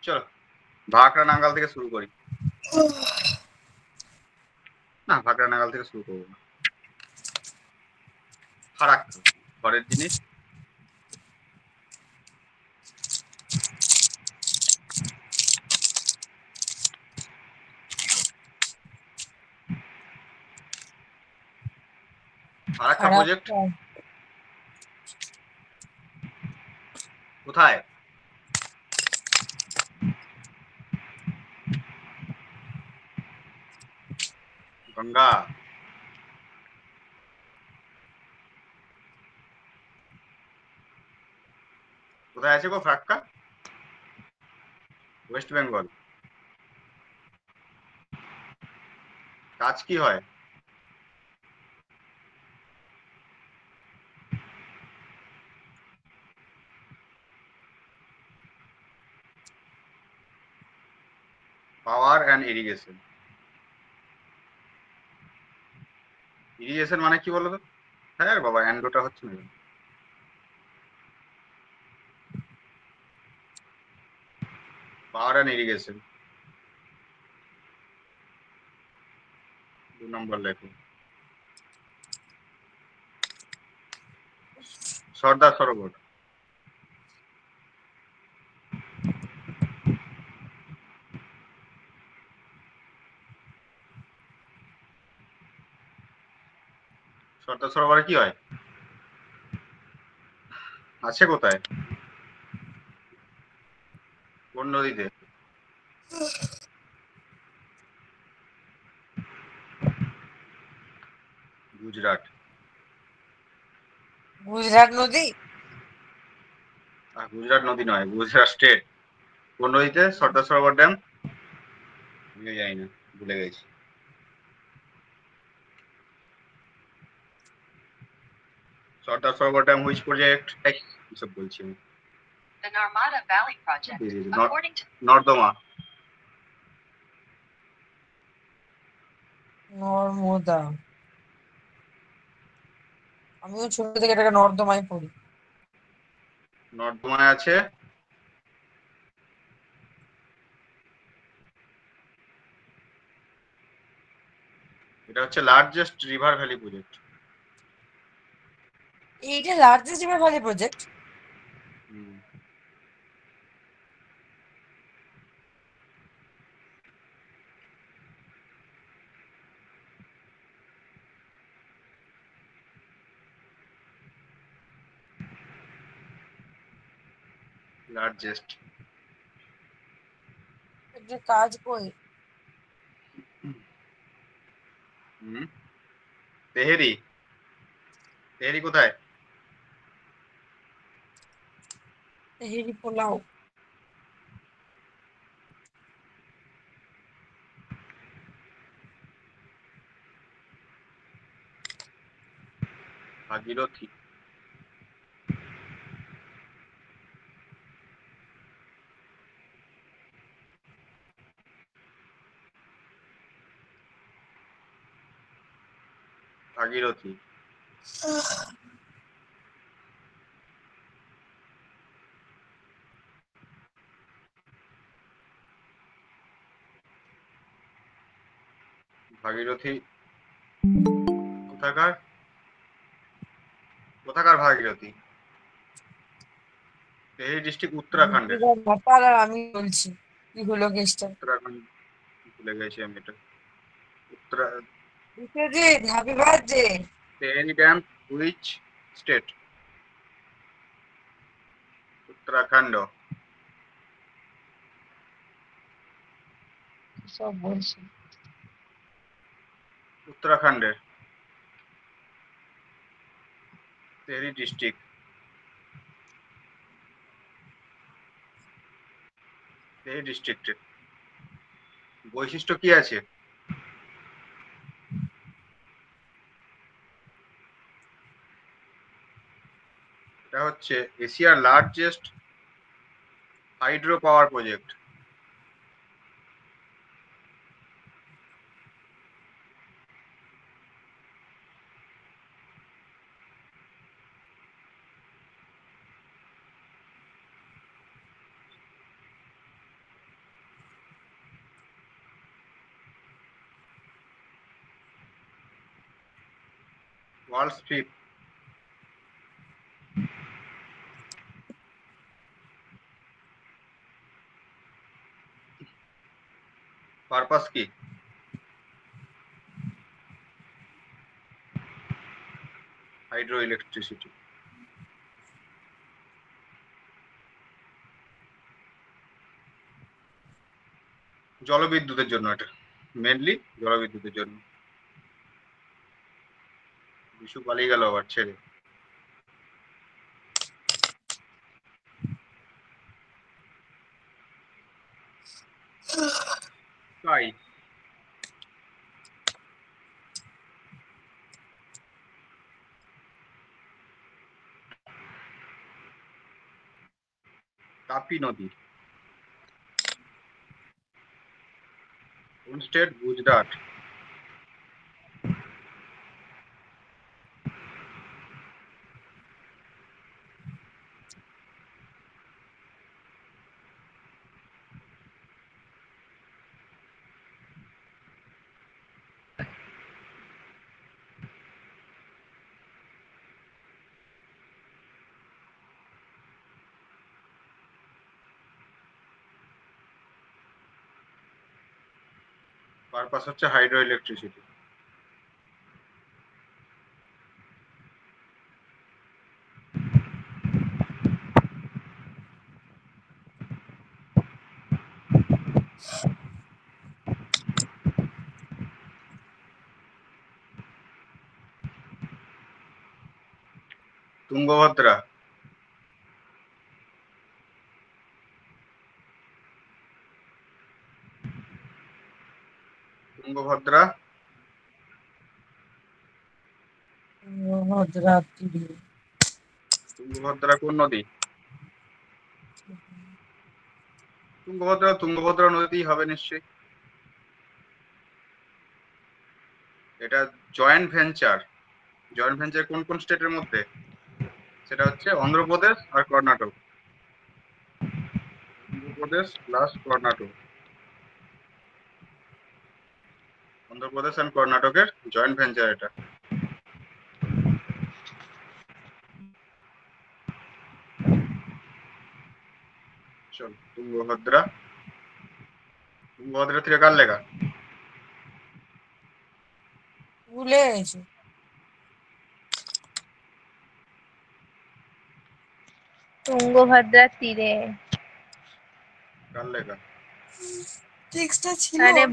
চলো ভাকরা নাঙ্গাল থেকে শুরু করি। না, ভাকরা নাঙ্গাল থেকে শুরু করবো না। ফারাক্কা ঘরের জিনিস। ফারাক্কা প্রজেক্ট কোথায়? গঙ্গা। কোথায় আছে গো ফারাক্কা? ওয়েস্ট বেঙ্গল। কাজ কি হয়? Power and irrigation. ইরিগেশন মানে কি বলো তো? হ্যাঁ বাবা, অ্যান্ডোটা হচ্ছে না। পাওয়ার অ্যান্ড ইরিগেশন 2 নম্বর লেখো। সর্দার সরোবর। সর্দার সরোবরে কি হয়? আছে কোথায়? কোন নদীতে? গুজরাট। গুজরাট নদী? গুজরাট নদী নয়, গুজরাট স্টেট। কোন নদীতে সর্দার সরোবর ড্যাম? আমি জানি না, ভুলে গেছি। সর্দার সরোবর ড্যাম হুইচ প্রজেক্ট? এসব বলছি আমি। The Narmada Valley Project, according to নর্দমা। নর্মদা। আমিও ছোট থেকে এটাকে নর্দমায় পড়ি। নর্দমায় আছে। এটা হচ্ছে লার্জেস্ট রিভার ভ্যালি প্রজেক্ট। এইটা largest river valley project? Largest. এটা কাজ কই? তেহেরি। তেহেরি কোথায়? তেহেরি পোলাও। ভাগীরথী। ভাগীরথী। ভাগীরথী কোথাকার? কোথাকার ভাগীরথী? তেহেরি ডিস্ট্রিক্ট উত্তরাখণ্ডের। নেপাল। আর আমি বলছি কি হলো কেসটা? উত্তরাখণ্ড। ভুলে গেছি আমি এটা। Uttara Biswajit, happy birthday. Tehri dam which state? Uttarakhand. সব বলছি। উত্তরাখণ্ডের তেহেরি ডিস্ট্রিক্ট। তেহেরি ডিস্ট্রিক্টের বৈশিষ্ট্য কি আছে? এটা হচ্ছে এশিয়ার largest hydro power project. World's fifth. Purpose কি? Hydro electricity. জলবিদ্যুতের জন্য, এটা মেনলি জলবিদ্যুতের জন্য। বিশু পালিয়ে গেল আবার ছেড়ে। তাই তাপি নদী কোন স্টেট? গুজরাট। পারপাস হচ্ছে হাইড্রো ইলেকট্রিসিটি। তুঙ্গভদ্রা। তুঙ্গভদ্রা তুঙ্গভদ্রা তীরে। তুঙ্গভদ্রা কোন নদী? তুঙ্গভদ্রা নদীতেই হবে নিশ্চয়ই। এটা জয়েন্ট ভেঞ্চার। জয়েন্ট ভেঞ্চার কোন কোন স্টেটের মধ্যে? সেটা হচ্ছে অন্ধ্রপ্রদেশ আর কর্ণাটক। অন্ধ্রপ্রদেশ প্লাস কর্ণাটক। অন্ধ্রপ্রদেশ এন্ড কর্ণাটকের জয়েন্ট ভেঞ্চার এটা। চল তুঙ্গভদ্রা। তুঙ্গভদ্রা থেকে কার লেখা? ভুলে গেছি। তুঙ্গভদ্রার তীরে। কার লেখা? টেক্সটটা ছিল। আরে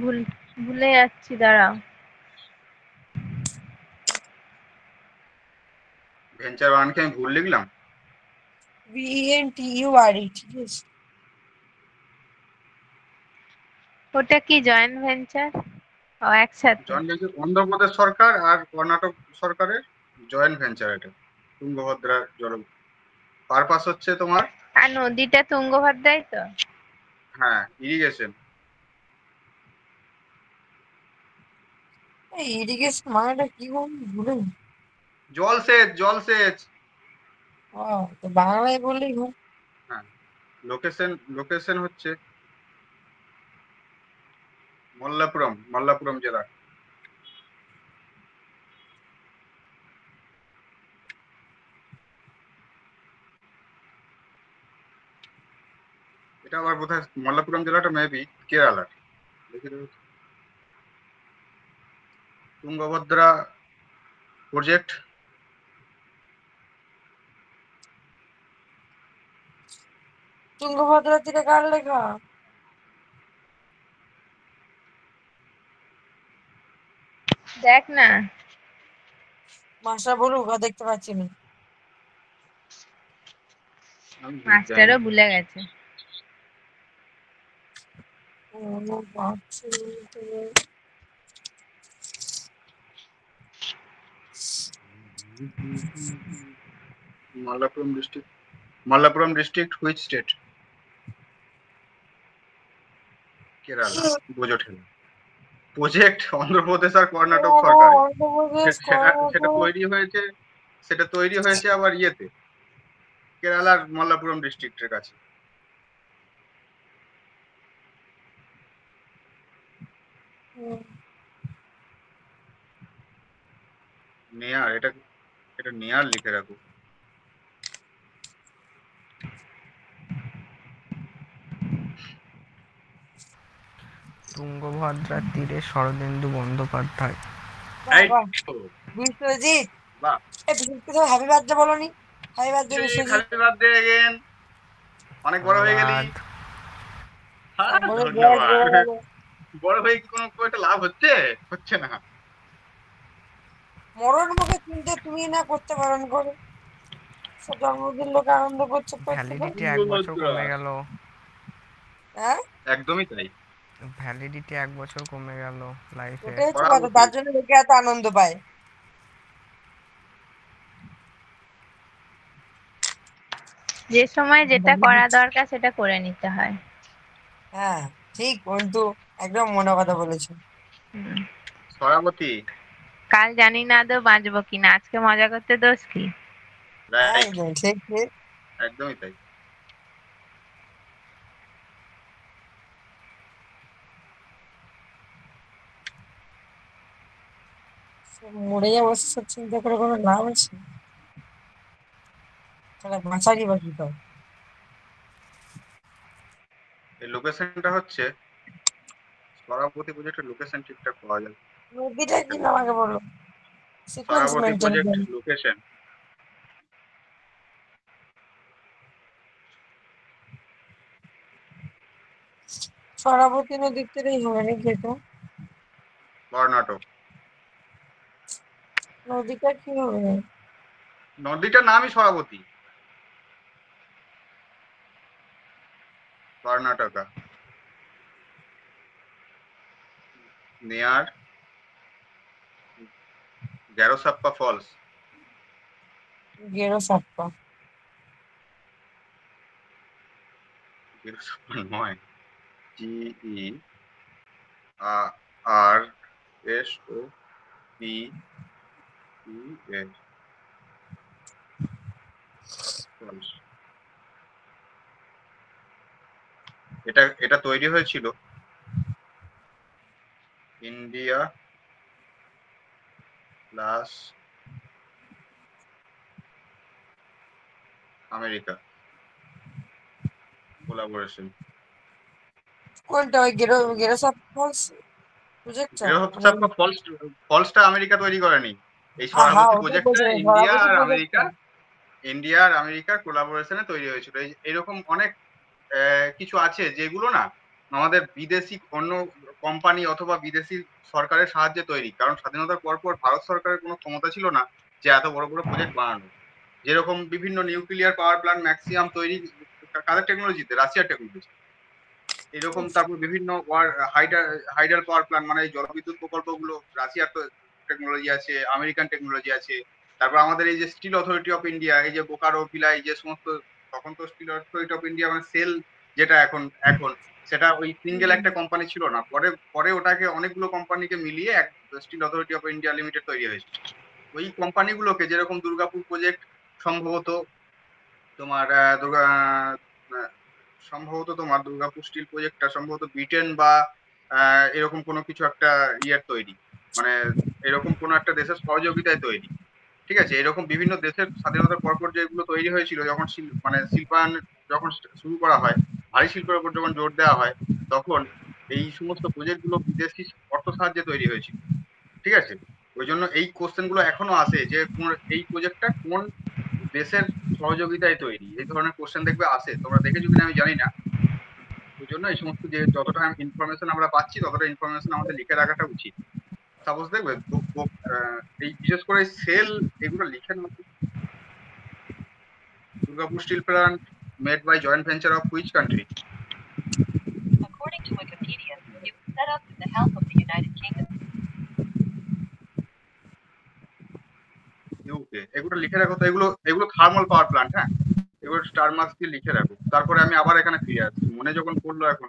ভুলে যাচ্ছি, দাঁড়াও। ভেঞ্চার ওয়ানকে আমি ভুল লিখলাম। VENTURE, ঠিক আছে। ওটা কি জয়েন্ট ভেঞ্চার? ও একসাথে। জয়েন্ট ভেঞ্চার অন্ধ্রপ্রদেশ সরকার আর কর্ণাটক সরকারের জয়েন্ট ভেঞ্চার এটা। তুঙ্গভদ্রা জল পারপাস হচ্ছে তোমার, আর নদীটা তুঙ্গভদ্রাই তো। হ্যাঁ, ইরিগেশন। এই ইরিগেশন মানেটা কি বলবো ভুলে গেছি। জলসেচ। ও, তো বাংলায় বললেই হয়। হ্যাঁ, লোকেশন হচ্ছে মল্লাপুরম জেলা। এটা আবার বোধহয় মল্লাপুরম জেলাটা মেবি কেরালার। তুঙ্গভদ্রা প্রজেক্ট। তুঙ্গভদ্রা তীরে কার লেখা? দেখ না, মাস্টার বলুক, আর দেখতে পাচ্ছি না। মাস্টারও ভুলে গেছে। Malappuram district which state? Kerala. বোঝো ঠেলা। প্রজেক্ট অন্ধ্রপ্রদেশ আর কর্ণাটক সরকারের। অন্ধ্রপ্রদেশ, সেটা তৈরি হয়েছে আবার ইয়েতে, কেরালার মল্লাপুরম ডিস্ট্রিক্টের কাছে। নেয়ার এটা এটা নিয়ার লিখে রাখো। তুঙ্গভদ্রার তীরে শরদিন্দু বন্দ্যোপাধ্যায়। বাহ এই বাহ তো, বিশ্বজিৎ। বাহ। এই বিশ্বজিৎ তো হ্যাপি বার্থডে বলনি। Happy birthday Biswajit. Happy birthday again, অনেক বড় হয়ে গেলি। ধন্যবাদ। হ্যাঁ, বলে বয়স ধন্যবাদ। বেড়ে গেল। বড় হয়ে কি কোনো একটা লাভ হচ্ছে? হচ্ছে না। মরণ মুখে চিনতে তুমি না করতে বারণ করে। সব জন্মদিন লোকে আনন্দ করছে করতে পারে। ভ্যালিডিটি 1 বছর কমে গেল। হ্যাঁ একদমই তাই। ভ্যালিডিটি 1 বছর কমে গেল লাইফে। ওটাই হচ্ছে কথা, সরাবতি। তার জন্য লোকে এত আনন্দ পায়। যে সময় যেটা করা দরকার সেটা করে নিতে হয়। হ্যাঁ ঠিক, কিন্তু একদম মনে কথা বলেছো। হুম। সরাবতি। কাল জানি না আদৌ বাঁচবো কিনা, আজকে মজা করতে দোষ কি? রাইট, একদম ঠিক ঠিক। একদমই তাই। মরে যাবো সব চিন্তা করে কোনো লাভ আছে? তাহলে বাঁচারই বাকি তো। এই লোকেশনটা হচ্ছে সরাবতি প্রজেক্টের লোকেশন ঠিকঠাক পাওয়া যায়। নদীটা কি নাম আগে বলো, সিকোয়েন্স সরাবতি মেনটেন প্রজেক্ট করো। লোকেশন সরাবতী নদীর তীরেই হবে নাকি এটা? কর্ণাটক। নদীটা কি হবে? নদীটার নামই সরাবতী, কর্ণাটকা, নিয়ার গ্যারোসাপ্পা ফলস। গেরো সাপ্পা। গ্যারোসাপ্পা নয়, GE RSOPPA ফলস। এটা এটা তৈরি হয়েছিল ইন্ডিয়া প্লাস আমেরিকা কোলাবোরেশন। কোনটা ওই গেরো সাপ্পা ফলস প্রজেক্টটা? মানে গ্যারোসাপ্পা ফলসটা আমেরিকা তৈরি করেনি। এই হ্যাঁ সরাবতী ওটাই প্রজেক্টটা বলছি, ইন্ডিয়া সরাবতী আর প্রজেক্টটা। আমেরিকা, কোলাবোরেশনে তৈরি হয়েছিল। এরকম অনেক কিছু আছে যেগুলো না আমাদের বিদেশি অন্য কোম্পানি অথবা বিদেশি সরকারের সাহায্যে তৈরি। কারণ স্বাধীনতার পর পর ভারত সরকারের কোনো ক্ষমতা ছিল না যে এত বড় বড় প্রজেক্ট বানানো। যেরকম বিভিন্ন নিউক্লিয়ার পাওয়ার প্ল্যান্ট ম্যাক্সিমাম তৈরি কাদের টেকনোলজিতে? রাশিয়ার টেকনোলজি। এরকম তারপর বিভিন্ন হাইডাল পাওয়ার প্ল্যান্ট মানে এই জলবিদ্যুৎ প্রকল্পগুলো রাশিয়ার টেকনোলজি আছে, আমেরিকান টেকনোলজি আছে। তারপর আমাদের এই যে স্টিল অথরিটি অফ ইন্ডিয়া, এই যে বোকারো ভিলাই যে সমস্ত, তখন তো স্টিল অথরিটি অফ ইন্ডিয়া মানে সেল যেটা এখন এখন সেটা ওই সিঙ্গেল একটা কোম্পানি ছিল না, পরে পরে ওটাকে অনেকগুলো কোম্পানিকে মিলিয়ে এক steel authority of India limited তৈরি হয়েছে। ওই কোম্পানিগুলোকে যেরকম দুর্গাপুর প্রজেক্ট সম্ভবত তোমার সম্ভবত তোমার দুর্গাপুর স্টিল প্রজেক্টটা সম্ভবত ব্রিটেন বা এরকম কোনো কিছু একটা ইয়ের তৈরি, মানে এরকম কোনো একটা দেশের সহযোগিতায় তৈরি। ঠিক আছে, এরকম বিভিন্ন দেশের স্বাধীনতার পরপর যেগুলো তৈরি হয়েছিল যখন মানে শিল্পায়ন যখন শুরু করা হয়, ভারী শিল্পের উপর যখন জোর দেওয়া হয়, তখন এই সমস্ত প্রজেক্ট গুলো বিদেশি অর্থ সাহায্যে তৈরি হয়েছিল। ঠিক আছে, ওই জন্য এই কোশ্চেন গুলো এখনো আসে যে এই প্রজেক্টটা কোন দেশের সহযোগিতায় তৈরি, এই ধরনের কোশ্চেন দেখবে আসে। তোমরা দেখেছো কিনা আমি জানি না। ওই জন্য এই সমস্ত যে যতটা ইনফরমেশন আমরা পাচ্ছি ততটা ইনফরমেশন আমাদের লিখে রাখাটা উচিত। সাপোজ দেখবে এই বিশেষ করে সেল এগুলো লিখে নেওয়া। Durgapur steel plant made by joint venture of which country? According to Wikipedia, it was set up with the help of the United Kingdom. UK. এগুলো লিখে রাখো তো, এগুলো এগুলো থার্মাল পাওয়ার প্ল্যান্ট। হ্যাঁ, এগুলো স্টার মার্কস দিয়ে লিখে রাখো, তারপরে আমি আবার এখানে ফিরে আসছি মনে যখন পড়লো। এখন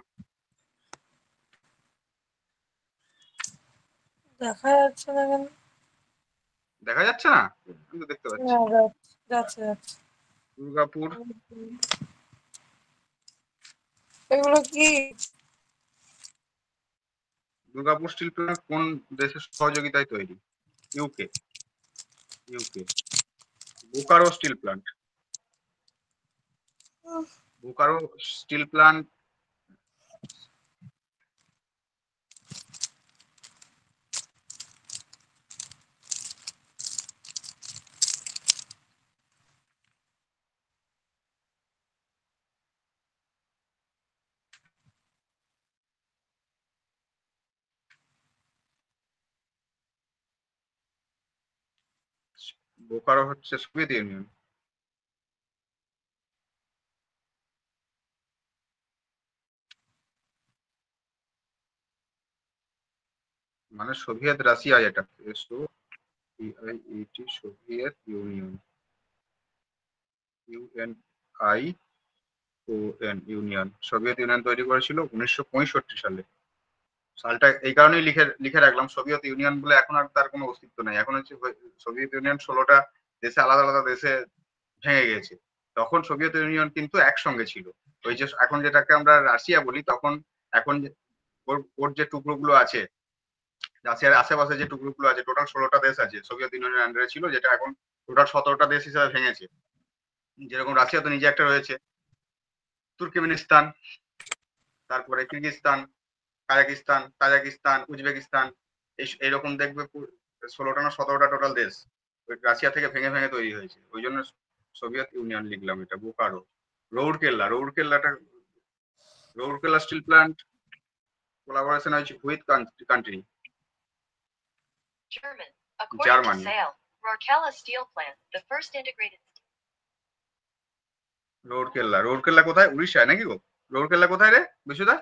দেখা যাচ্ছে না কেন? দেখা যাচ্ছে না? আমি তো দেখতে পাচ্ছি। না, যাচ্ছে যাচ্ছে। দুর্গাপুর এগুলো কি? দুর্গাপুর স্টিল প্ল্যান্ট কোন দেশের সহযোগিতায় তৈরি? UK. UK. Bokaro steel plant. Bokaro steel plant Bokaro হচ্ছে সোভিয়েত ইউনিয়ন। মানে সোভিয়েত রাশিয়া, যেটা Soviet union, UNI union, Soviet union তৈরি করেছিল 1965 সালে। সালটা এই কারণেই লিখে লিখে রাখলাম, সোভিয়েত ইউনিয়ন বলে এখন আর তার কোনো অস্তিত্ব নেই। এখন হচ্ছে সোভিয়েত ইউনিয়ন 16টা দেশে, আলাদা আলাদা দেশে ভেঙে গেছে। তখন সোভিয়েত ইউনিয়ন কিন্তু একসঙ্গে ছিল। ওই যে এখন যেটাকে আমরা রাশিয়া বলি, তখন এখন ওর যে টুকরোগুলো আছে, রাশিয়ার আশেপাশে যে টুকরোগুলো আছে, টোটাল 16টা দেশ আছে সোভিয়েত ইউনিয়নের আন্ডারে ছিল, যেটা এখন টোটাল 17টা দেশ হিসেবে ভেঙেছে। যেরকম রাশিয়া তো নিজে একটা রয়েছে, তুর্কমেনিস্তান, তারপরে কিরগিজস্তান, তাজিকিস্তান, উজবেকিস্তান, এইরকম দেখবে 16টা না 17টা টোটাল দেশ ওই রাশিয়া থেকে ভেঙে ভেঙে তৈরি হয়েছে। ওই জন্য সোভিয়েত ইউনিয়ন লিখলাম। এটা Bokaro. Rourkela steel plant collaboration হয়েছে with country German. According Germany. to Sale, Rourkela Steel Plant, the first integrated Rourkela কোথায়? উড়িষ্যায় নাকি গো? রৌরকেল্লা কোথায় রে বিশুদা?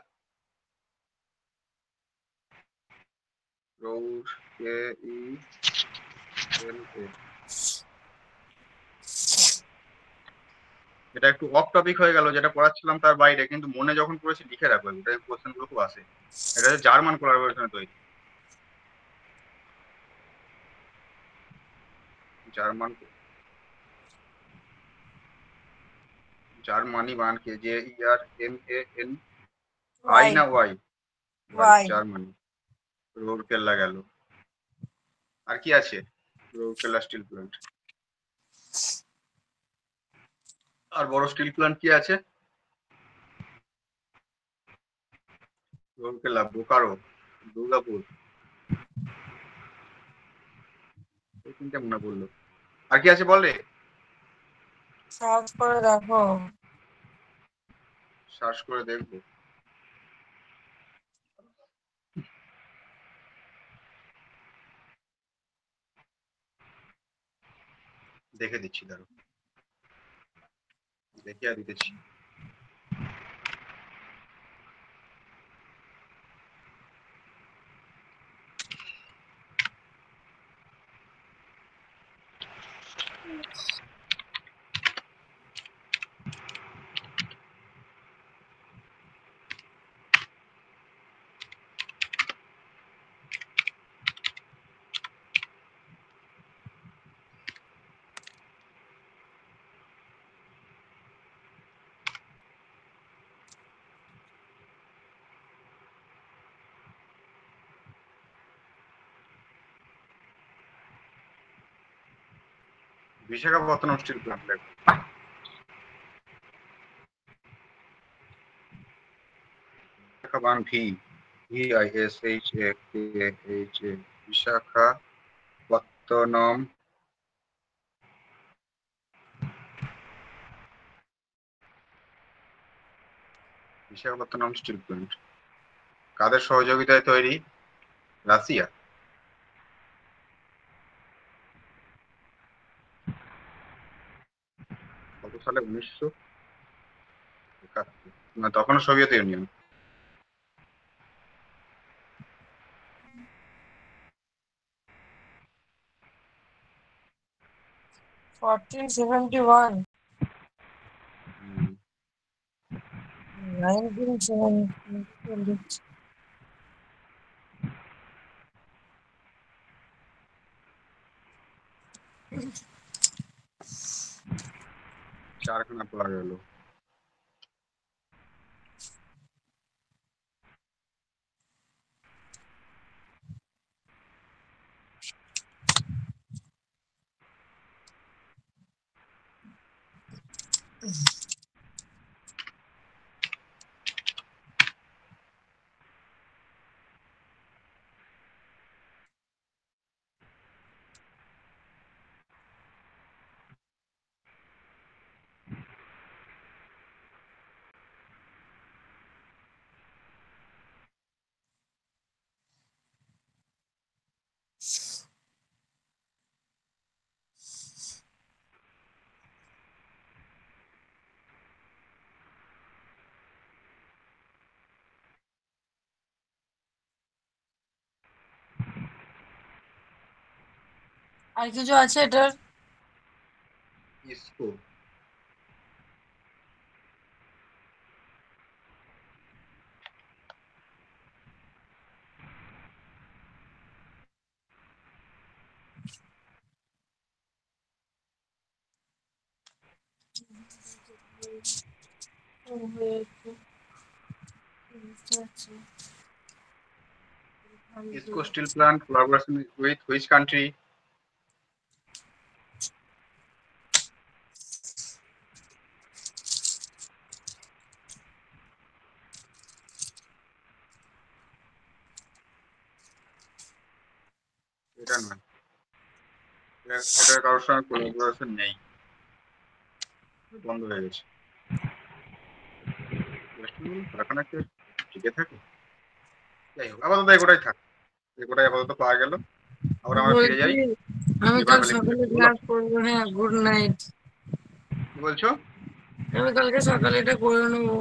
এটা একটু অফ টপিক হয়ে গেল, যেটা পড়াচ্ছিলাম তার বাইরে, কিন্তু মনে যখন পড়েছি লিখে রাখবো, এটা কোশ্চেন গুলো খুব আসে। এটা হচ্ছে জার্মান কোলাবোরেশনে তৈরি। জার্মানি বানান কে? JERMANI না ওয়াই? ওয়াই। জার্মানি। রৌরকেল্লা গেল। আর কি আছে? Rourkela steel plant. আর বড় স্টিল প্ল্যান্ট কি আছে? রৌরকেল্লা, বোকারো, দুর্গাপুর, এই তিনটে মনে পড়লো। আর কি আছে বলে? সার্চ করে দেখো। সার্চ করে দেখবো। দেখে দিচ্ছি, দাঁড়ো, দেখে আর দিতেছি। বিশাখাপত্তনম স্টিল প্ল্যান্ট দেখো। বিশাখাপত্তনম স্টিল প্ল্যান্ট কাদের সহযোগিতায় তৈরি? রাশিয়া। কত সালে? 1971। না, তখনও সোভিয়েত ইউনিয়ন। ফোরটিন 71, 1970। চারখানা পড়া গেল। আর কিছু আছে এটার? IISCO IISCO steel plant collaboration with which country? এটা নয়, এটার কারোর সঙ্গে কোলাবোরেশন নেই, বন্ধ হয়ে গেছে। এখন একটা টিকে থাকে। যাই হোক, আপাতত এগোটাই থাক, এগোটাই আপাতত পাওয়া গেল। আবার আমরা ফিরে যাই। আমি এবার কাল তাহলে কিছু সকালে একটা বলো। ক্লাস করবো। হ্যাঁ, গুড নাইট। কি বলছো? আমি কালকে সকালে এটা করে নেবো।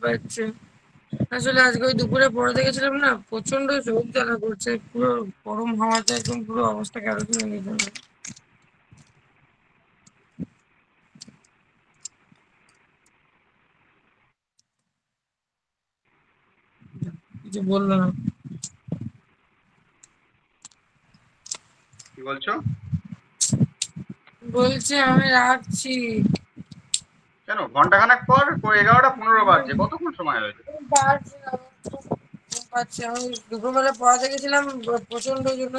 বাচ্চা আসলে আজকে ওই দুপুরে পড়াতে গেছিলাম না, প্রচন্ড চোখ জ্বালা করছে, পুরো গরম হাওয়াতে একদম পুরো অবস্থা কেরোসিন হয়ে গেছে। কিছু বললো না। কি বলছো? বলছে আমি রাখছি। কেন ঘন্টাখানেক পর 11টা 15 বাজছে, কতক্ষণ সময় হয়েছে? পারছি না, আমার খুব ঘুম পাচ্ছে। আমি দুপুরবেলা পড়াতে গেছিলাম, প্রচন্ড জন্য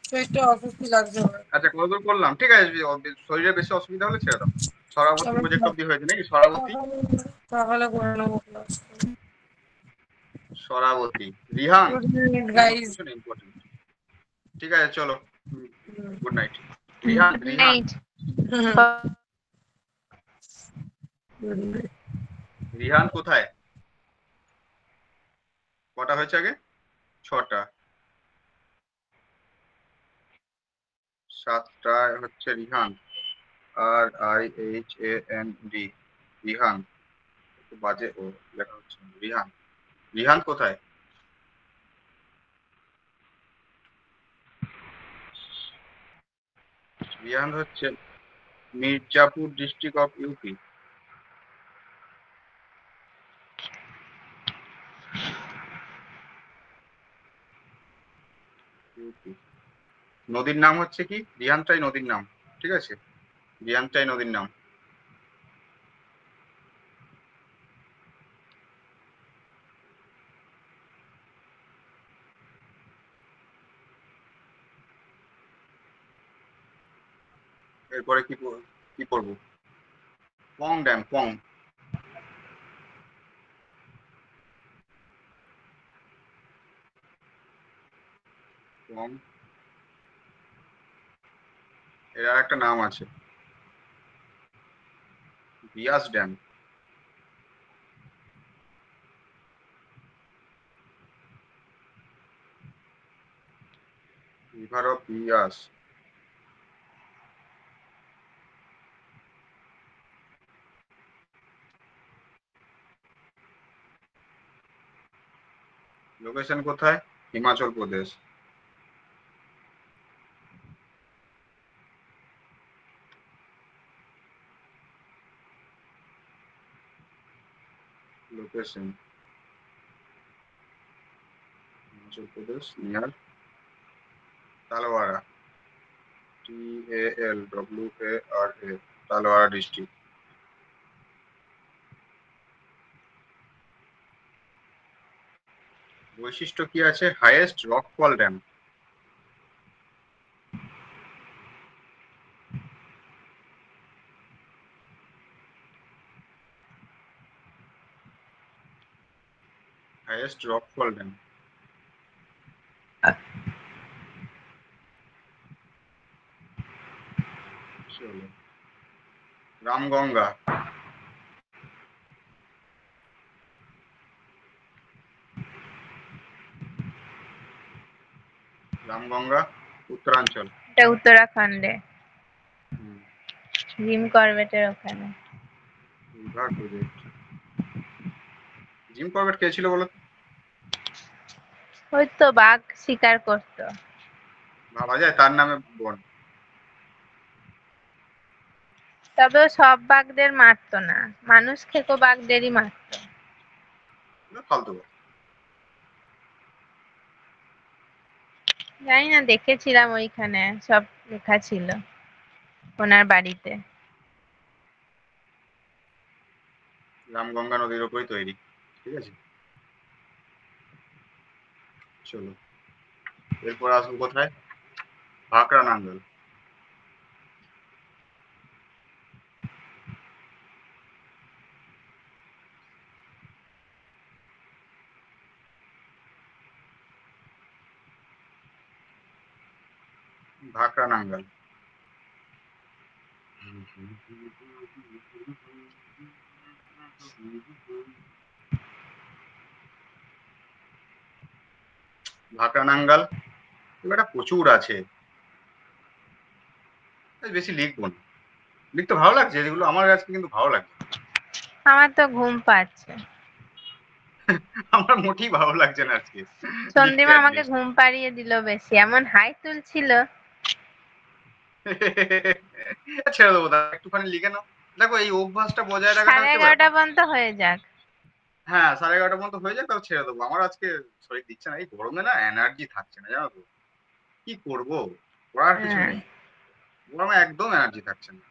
শরীরটা অস্বস্তি লাগছে আমার। আচ্ছা, কতদূর করলাম? ঠিক আছে, শরীরে বেশি অসুবিধা হলে ছেড়ে দাও। সরাবতী আমি প্রজেক্ট অব্দি হয়েছে নাকি? সরাবতী, সকালে করে নেবো class. Sharavati, Rihan, good night কোনো গাইজ। কিছু ইম্পর্টেন্ট। ঠিক আছে, চলো, good night. Rihan, good Rihan, night. Good night. Rihan কোথায়? কটা হয়েছে আগে? 6টা, 7টায় হচ্ছে রিহান, RIHAND, রিহান। একটু বাজে ও লেখা হচ্ছে রিহান। রিহান কোথায়? রিহান হচ্ছে Mirzapur district of UP. UP. নদীর নাম হচ্ছে কি? রিহানটাই নদীর নাম, ঠিক আছে, রিহানটাই নদীর নাম। এরপরে কি করবো? পং ড্যাম, পং, পং, এর আর একটা নাম আছে, Beas dam. River of Beas. Location কোথায়? Himachal Pradesh. Location Himachal Pradesh, near Talwara, TALWARA, Talwara district. বৈশিষ্ট্য কি আছে? Highest rockfill dam. Highest rockfill dam, চলো রামগঙ্গা, রামগঙ্গা উত্তরাঞ্চল। এটা উত্তরাখণ্ডে, হুম, জিম করবেটের ওখানে। River project. জিম করবেট কে ছিল বলো তো? ওই তো বাঘ শিকার করতো। ভাবা যায় তার নামে বন। তবে ও সব বাঘদের মারতো না, মানুষ খেকো বাঘদেরই মারতো। ফালতু কথা। জানি না, দেখেছিলাম ওইখানে সব লেখা ছিল ওনার বাড়িতে। রামগঙ্গা নদীর উপরই তৈরি, ঠিক আছে। চলো এরপর আসবো কোথায়? ভাকরা নাঙ্গল। ভাকরা নাঙ্গল। ভাকরা নাঙ্গল এবারটা প্রচুর আছে, বেশি লিখবো না। লিখতে ভালো লাগছে যেগুলো আমার কাছে, কিন্তু ভালো লাগছে। আমার তো ঘুম পাচ্ছে। আমার মোটেই ভালো লাগছে না আজকে লিখতে চন্দ্রিমা আমাকে অ্যাটলিস্ট। ঘুম পাড়িয়ে দিল বেশি, এমন হাই তুলছিল। ছেড়ে দেবো, দাদা একটুখানি লিখে নাও। দেখো এই অভ্যাসটা বজায় রাখাটা হচ্ছে 11:30 ব্যাপার। পর্যন্ত হয়ে যাক। হ্যাঁ 11:30 পর্যন্ত হয়ে যাক, তাও ছেড়ে দেবো। আমার আজকে শরীর দিচ্ছে না, এই গরমে না এনার্জি থাকছে না, জানো তো। কি করবো, করার কিছু হ্যাঁ। নেই, গরমে একদম এনার্জি থাকছে না।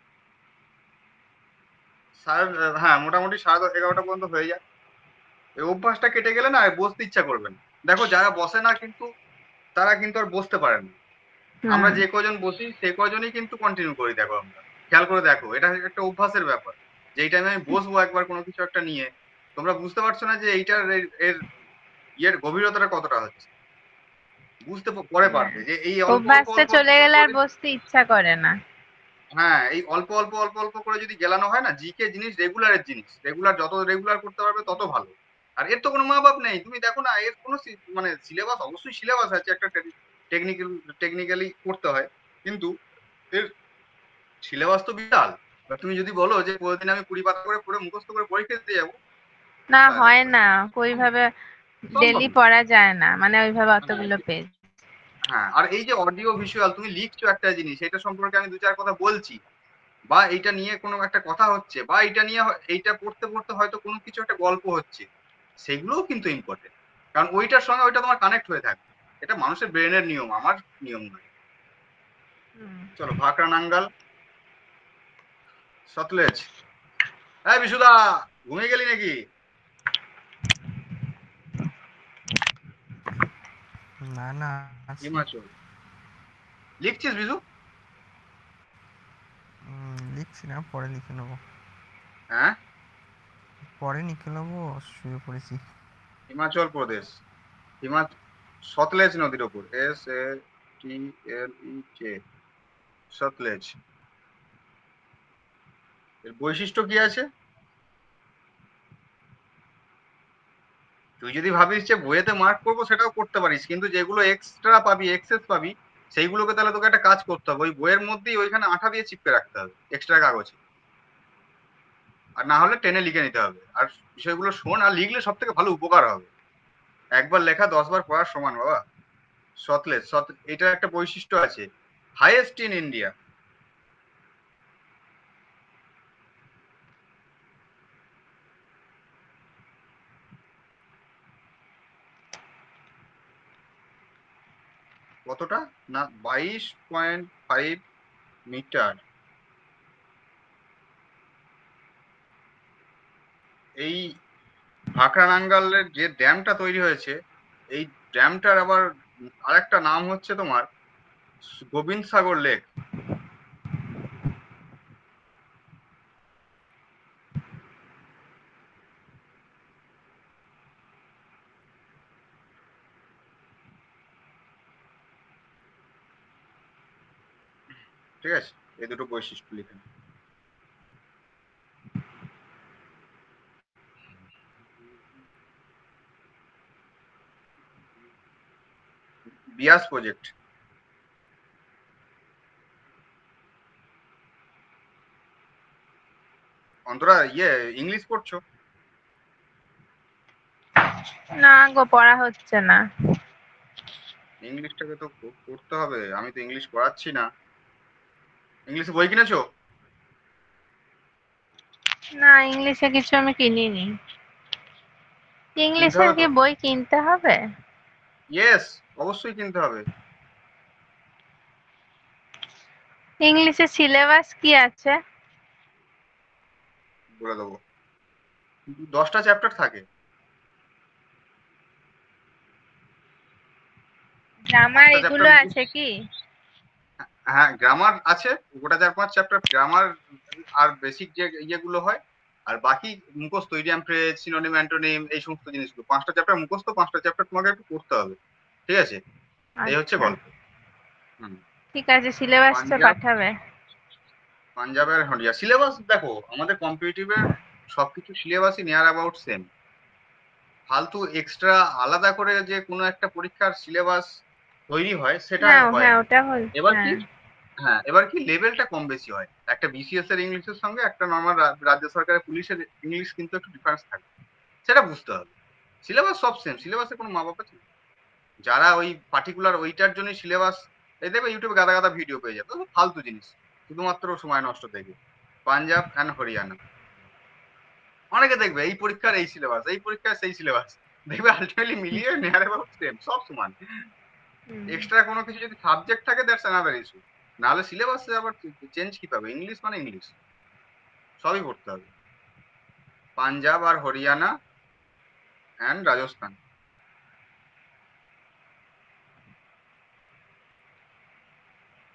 হ্যাঁ মোটামুটি 11:30 পর্যন্ত হয়ে যায়। এই অভ্যাসটা কেটে গেলে না আর বসতে ইচ্ছা করবে না। দেখো যারা বসে না কিন্তু, তারা কিন্তু আর বসতে পারে না। আমরা হুম। যে কজন বসি সে কজনই কিন্তু কন্টিনিউ করি। দেখো আমরা খেয়াল করে দেখো, এটা একটা অভ্যাসের ব্যাপার। যেই টাইমে আমি বসবো একবার কোনো কিছু একটা নিয়ে, তোমরা বুঝতে পারছো না যে এইটার এর ইয়ের গভীরতাটা কতটা হচ্ছে। বুঝতে পরে হ্যাঁ। পারবে যে এই অল্প অল্প অভ্যাসটা অল্প অল্প চলে করে গেলে আর করে, বসতে ইচ্ছা করে না। হ্যাঁ এই অল্প অল্প অল্প অল্প করে যদি গেলানো হয় না, জিকে জিনিস রেগুলারের জিনিস, রেগুলার যত রেগুলার করতে পারবে তত ভালো। আর এর তো কোনো মা বাপ নেই, তুমি দেখো না এর কোনো মানে সিলেবাস, অবশ্যই সিলেবাস আছে একটা, টেকনিক্যাল টেকনিক্যালি করতে হয়, কিন্তু এর সিলেবাস তো বিশাল। এবার তুমি যদি বলো যে প্রতিদিন আমি 20 পাতা করে পড়ে মুখস্থ করে পরীক্ষা দিতে যাবো, না, তাহলে হয় তো না। সম্ভব ওইভাবে সম্ভব ডেলি না। পড়া যায় না, মানে ওইভাবে হ্যাঁ অতগুলো পেজ। হ্যাঁ, আর এই যে অডিও ভিজুয়াল তুমি লিখছো একটা জিনিস, এটা সম্পর্কে আমি দু চার কথা বলছি, বা এইটা নিয়ে কোনো একটা কথা হচ্ছে, বা এইটা নিয়ে এইটা পড়তে পড়তে হয়তো কোনো কিছু একটা গল্প হচ্ছে, সেগুলোও কিন্তু ইম্পর্টেন্ট। কারণ ওইটার সঙ্গে ওইটা তোমার কানেক্ট হয়ে থাকবে। এটা মানুষের ব্রেনের নিয়ম, আমার নিয়ম নয়। হুম। চলো ভাকরা নাঙ্গাল, সতলেজ। হ্যাঁ বিশুদা, ঘুমিয়ে গেলি নাকি? না না, আছি। হিমাচল লিখছিস বিশু? লিখছি না, পরে লিখে নেবো। হ্যাঁ পরে লিখে নেবো, শুয়ে পড়েছি। হিমাচল প্রদেশ, সতলেজ নদীর ওপর, SATLEJ, সতলেজ। এর বৈশিষ্ট্য কি আছে? তুই যদি ভাবিস যে বইয়েতে মার্ক করবো সেটাও করতে পারিস, কিন্তু যেগুলো এক্সট্রা পাবি, এক্সেস পাবি, সেইগুলোকে তাহলে তোকে একটা কাজ করতে হবে, ওই বইয়ের মধ্যেই ওইখানে আঠা দিয়ে চিপকে রাখতে হবে এক্সট্রা কাগজে। আর না হলে টেনে লিখে নিতে হবে। আর বিষয়গুলো শোন, আর লিখলে সব থেকে ভালো উপকার হবে। একবার লেখা 10 বার পড়ার সমান বাবা। সতলেজ, এটার একটা বৈশিষ্ট্য আছে, হাইয়েস্ট ইন ইন্ডিয়া। কতটা না, 22.5 মিটার। এই ভাকরা নাঙ্গালের যে ড্যামটা তৈরি হয়েছে, এই ড্যামটার আবার আরেকটা নাম হচ্ছে তোমার গোবিন্দ সাগর লেক। ঠিক আছে, এই দুটো বৈশিষ্ট্য লিখে নিন। বিয়াস প্রজেক্ট, অন্তরা ইংলিশ পড়ছো? না গো, পড়া হচ্ছে না। ইংলিশটাকে তো পড়তে হবে, আমি তো ইংলিশ পড়াচ্ছি না। ইংলিশে বই কিনেছো? না, ইংলিশে কিছু আমি কিনিনি। কিনতে ইংলিশের হবে কি তো। বই কিনতে হবে? ইয়েস, অবশ্যই কিনতে হবে। ইংলিশের সিলেবাস কি আছে? বলে দেবো, 10টা চ্যাপ্টার থাকে। গ্রামার 5টা চ্যাপ্টার এগুলো মুখস্থ। আছে কি? হ্যাঁ, গ্রামার আছে, গোটা 4-5 চ্যাপ্টার গ্রামার আর বেসিক যে ইয়েগুলো হয়। আর বাকি মুখস্থ, ইডিয়াম ফ্রেজ, সিনোনিম, অ্যান্টোনিম, এই সমস্ত জিনিসগুলো 5টা চ্যাপ্টার মুখস্থ, 5টা চ্যাপ্টার তোমাকে একটু পড়তে হবে। ঠিক আছে, এই হচ্ছে আচ্ছা, গল্প। হুম। ঠিক আছে, সিলেবাসটা পাঞ্জাব, পাঠাবে। পাঞ্জাবের হরিয়া সিলেবাস দেখো, আমাদের কম্পিটিটিভের সবকিছু সিলেবাসই নিয়ার অ্যাবাউট সেম। ফালতু এক্সট্রা আলাদা করে যে কোনো একটা পরীক্ষার সিলেবাস তৈরি হয় সেটা হ্যাঁ হয় হ্যাঁ, না। ওটা হল। এবার কি, হ্যাঁ। হ্যাঁ এবার কি লেভেলটা কম বেশি হয়। একটা বিসিএস এর ইংলিশের সঙ্গে একটা নর্মাল রাজ্য সরকারের পুলিশের ইংলিশ কিন্তু একটু ডিফারেন্স থাকে, সেটা বুঝতে হবে। সিলেবাস সব সেম, সিলেবাসে কোনো মা বাপ আছে? যারা ওই পার্টিকুলার ওইটার জন্য সিলেবাস, এই দেখবে ইউটিউবে গাদা গাদা ভিডিও পেয়ে যাবে, ওগুলো ফালতু জিনিস, শুধুমাত্র সময় নষ্ট দেখবে। পাঞ্জাব অ্যান্ড হরিয়ানা, অনেকে দেখবে এই পরীক্ষার এই সিলেবাস, এই পরীক্ষার সেই সিলেবাস, দেখবে আলটিমেটলি মিলিয়ে নিয়ার অ্যাবাউট সেম, সব সমান। হুম। এক্সট্রা কোনো কিছু যদি সাবজেক্ট থাকে দ্যাটস অ্যানাদার ইস্যু, নাহলে সিলেবাসে আবার চেঞ্জ কি পাবে? ইংলিশ মানে ইংলিশ, সবই পড়তে হবে। পাঞ্জাব আর হরিয়ানা অ্যান্ড রাজস্থান,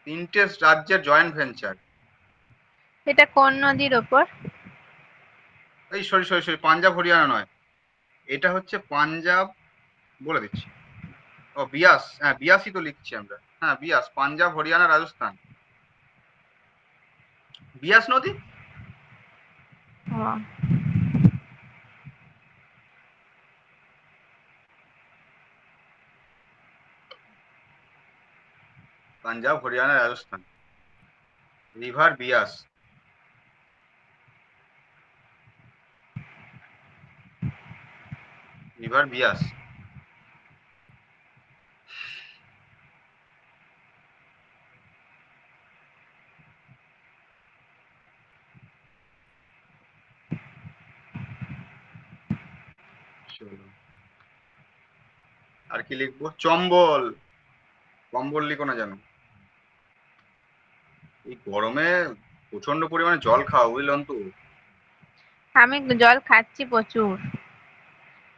তিনটে রাজ্যের জয়েন্ট ভেঞ্চার। এটা কোন নদীর ওপর? এই sorry sorry sorry, Punjab Haryana নয়, এটা হচ্ছে পাঞ্জাব, বলে দিচ্ছি। ও বিয়াস, হ্যাঁ বিয়াসই তো লিখছি আমরা, হ্যাঁ বিয়াস, পাঞ্জাব হরিয়ানা রাজস্থান, বিয়াস নদী। ও, পাঞ্জাব হরিয়ানা রাজস্থান, রিভার বিয়াস। রিভার বিয়াস। চলো, আর কি লিখবো? চম্বল, কম্বল লিখো না জানো। এই গরমে প্রচন্ড পরিমাণে জল খাও বুঝলেন তো। আমি জল খাচ্ছি প্রচুর।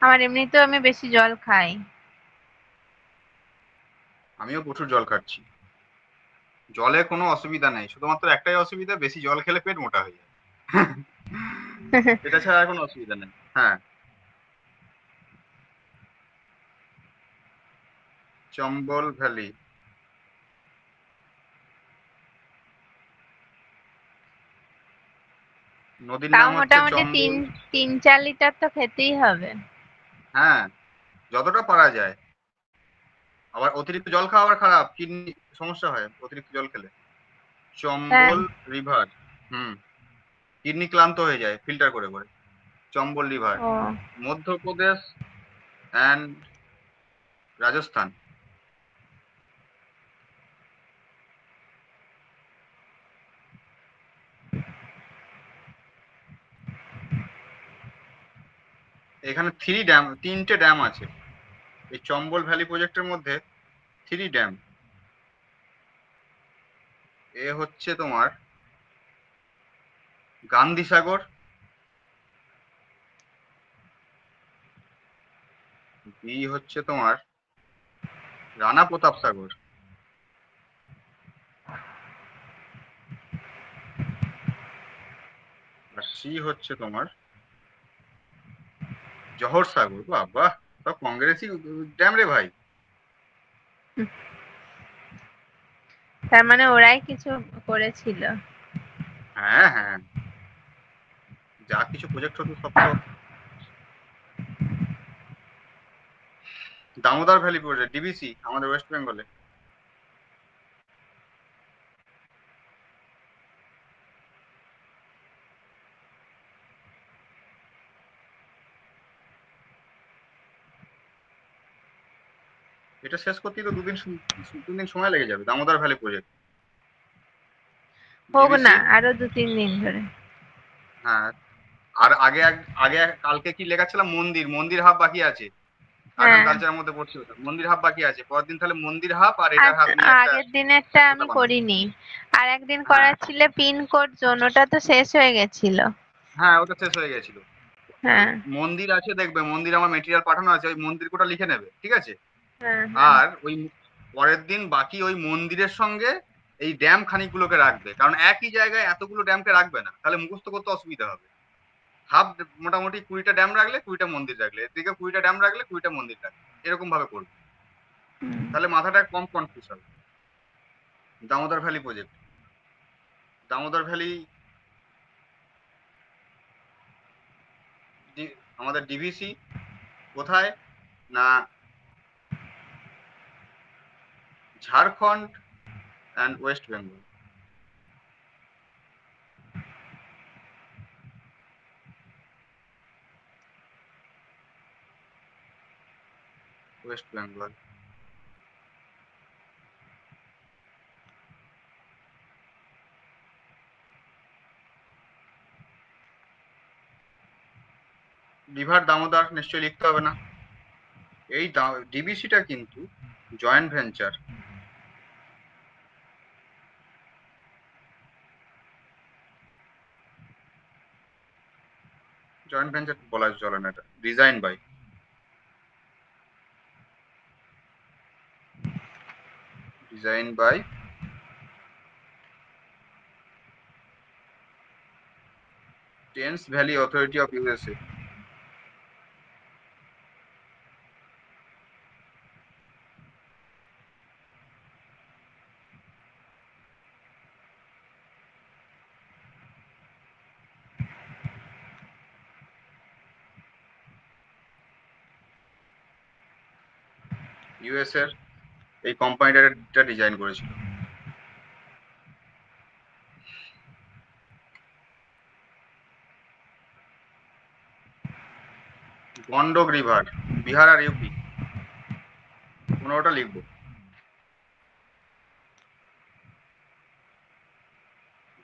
আমার এমনিতেও আমি বেশি জল খাই। আমিও প্রচুর জল খাচ্ছি, জলে কোনো অসুবিধা নেই, শুধুমাত্র একটাই অসুবিধা, বেশি জল খেলে পেট মোটা হয়ে যায়। এটা ছাড়া আর কোনো অসুবিধা নেই। হ্যাঁ, চম্বল ভ্যালি, নদীর তাও নাম হচ্ছে মোটামুটি তিন চম্বল। 3-4 লিটার তো খেতেই হবে। হ্যাঁ, যতটা পারা যায়। আবার অতিরিক্ত জল খাওয়া আবার খারাপ, কিডনি সমস্যা হয় অতিরিক্ত জল খেলে। তাই? চম্বল রিভার, হুম, কিডনি ক্লান্ত হয়ে যায় ফিল্টার করে করে। চম্বল রিভার, ও, মধ্যপ্রদেশ অ্যান্ড রাজস্থান। এখানে তিনটে ড্যাম আছে এই চম্বল ভ্যালি প্রজেক্টের মধ্যে, 3 ড্যাম। এ হচ্ছে তোমার গান্ধী সাগর, বি হচ্ছে তোমার রানা প্রতাপ সাগর, আর সি হচ্ছে তোমার জহর সাগর। বাহ বাহ, সব কংগ্রেসি ড্যাম রে ভাই। তার মানে ওরাই কিছু করেছিল। হ্যাঁ হ্যাঁ, যা কিছু প্রজেক্ট হতো সব তো দামোদর ভ্যালি প্রজেক্ট, ডিবিসি, আমাদের ওয়েস্ট বেঙ্গলে। এটা শেষ করতেই তো 2 দিন সময় লেগে যাবে, দামোদর ভ্যালি প্রজেক্ট, হোক ডিবিসি। না আরো 2-3 দিন ধরে। হ্যাঁ, আর কালকে কি লেখাচ্ছিলাম, মন্দির মন্দির হাব বাকি আছে। আর্ট অ্যান্ড হ্যাঁ, কালচারের মধ্যে পড়ছে ওটা, মন্দির হাব বাকি আছে। পরের দিন তাহলে মন্দির হাব আর আর এটার হাব নিয়ে একটা আগের দিনেরটা একটা আমি বানাবো। করিনি। আর একদিন হ্যাঁ করার ছিল পিনকোড জোন, ওটা তো শেষ হয়ে গেছিল। হ্যাঁ, ওটা শেষ হয়ে গেছিল। ওই হ্যাঁ মন্দির আছে, দেখবে মন্দির আমার মেটেরিয়াল পাঠানো আছে, ওই মন্দির কোটা লিখে নেবে, ঠিক আছে। হ্যাঁ হ্যাঁ। আর ওই পরের দিন বাকি ওই মন্দিরের সঙ্গে এই ড্যাম খানিকগুলোকে রাখবে, কারণ একই জায়গায় এতগুলো ড্যামকে রাখবে না, তাহলে মুখস্থ করতে অসুবিধা হবে। হাফ, মোটামুটি 20টা ড্যাম রাখলে 20টা মন্দির রাখলে, এদিকে 20টা ড্যাম রাখলে 20টা মন্দির রাখলে, এরকম ভাবে করবে, হুম। তাহলে মাথাটা কম কনফিউজ হবে। Damodar valley project, Damodar valley আমাদের ডিভিসি কোথায় না, Jharkhand and West Bengal. West Bengal, river Damodar নিশ্চয়ই লিখতে হবে না। এই ডিবিসিটা কিন্তু জয়েন্ট ভেঞ্চার, জয়েন্ট ভেঞ্চার বলা চলে না, এটা design by, design by Tennessee valley authority of USA. US এর এই কোম্পানিটা ডিজাইন করেছিল। গন্ডক রিভার, বিহার আর ইউপি, কোনোটা লিখবো।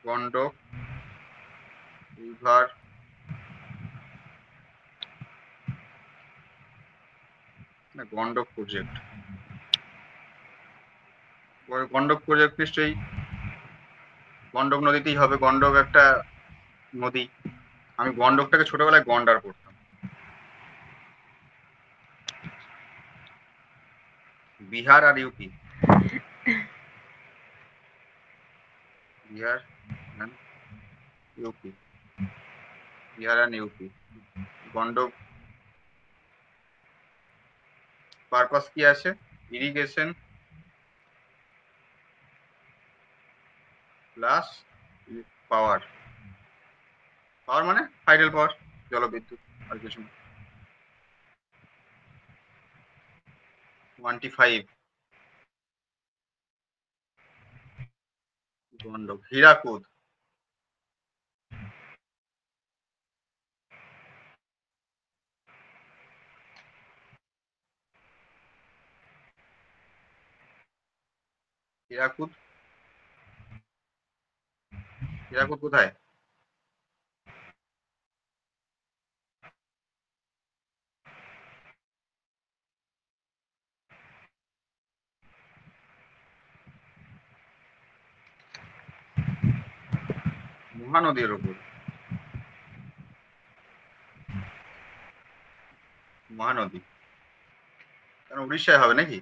গন্ডক রিভার, না গন্ডক প্রজেক্ট, গন্ডক প্রজেক্ট নিশ্চয়ই গন্ডক নদীতেই হবে, গন্ডক একটা নদী। আমি গন্ডকটাকে ছোটবেলায় গন্ডার পড়তাম। বিহার আর UP, Bihar and UP, Bihar আর ইউপি। গন্ডক পারপাস কি আছে, ইরিগেশন প্লাস পাওয়ার, পাওয়ার মানে হাইডেল পাওয়ার, জলবিদ্যুৎ, আর কিছু না। 25 গন্ডক, হীরাকুদ, হীরাকুদ, হীরাকুদ কোথায়, মহানদীর উপর, মহানদী, কারণ উড়িষ্যায় হবে নাকি।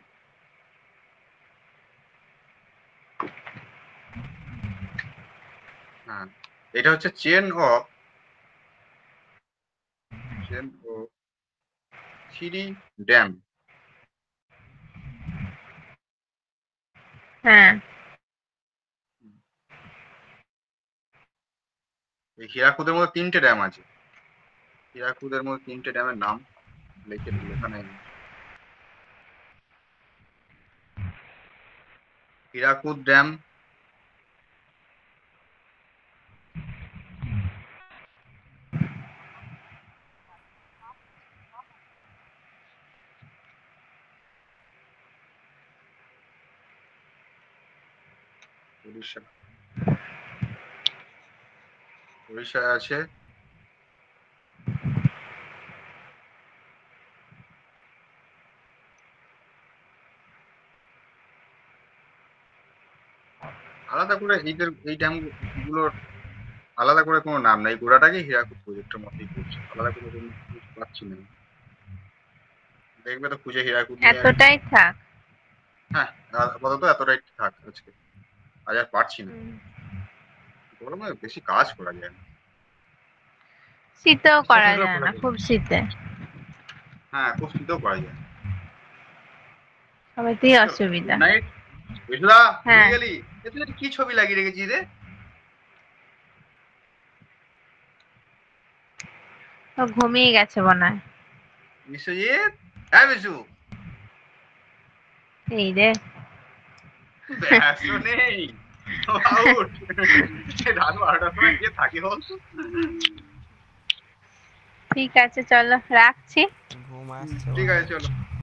হ্যাঁ, এটা হচ্ছে চেন অফ থ্রি ড্যাম। হ্যাঁ এই হীরাকুদের মধ্যে 3টে ড্যাম আছে। হীরাকুদের মধ্যে 3টে ড্যামের নাম লেখা নেই। হীরাকুদ ড্যাম, উড়িষ্যায় আছে। আলাদা করে এই ড্যাম গুলোর আলাদা করে কোনো নাম নাই, গোড়াটাকে হীরাকুদ প্রজেক্টের মধ্যেই করছে, আলাদা করে কোনো কিছু পাচ্ছি না। দেখবে তো খুঁজে হীরাকুদ নিয়ে। এতটাই থাক। হ্যাঁ, আপাতত এতটাই থাক আজকে, আজ আর পারছি না। গরমে বেশি কাজ করা যায় না। শীতেও করা যায় না, খুব শীতে হ্যাঁ, খুব শীতেও করা যায় না। সবেতেই অসুবিধা। নাইট বুঝলা, হ্যাঁ। ভুলে গেলি? তুই কি ছবি লাগিয়ে রেখেছিস রে? তো ঘুমিয়ে গেছে মনে হয়। বিশ্বজিৎ, হ্যাঁ বিশু, এই রে, ব্যস্ত নেই। আউট। রাত 12টার সময় কে থাকে বলতো? ঠিক আছে চলো রাখছি। ঘুম আসছে ঠিক মনে আছে, হয়। চলো।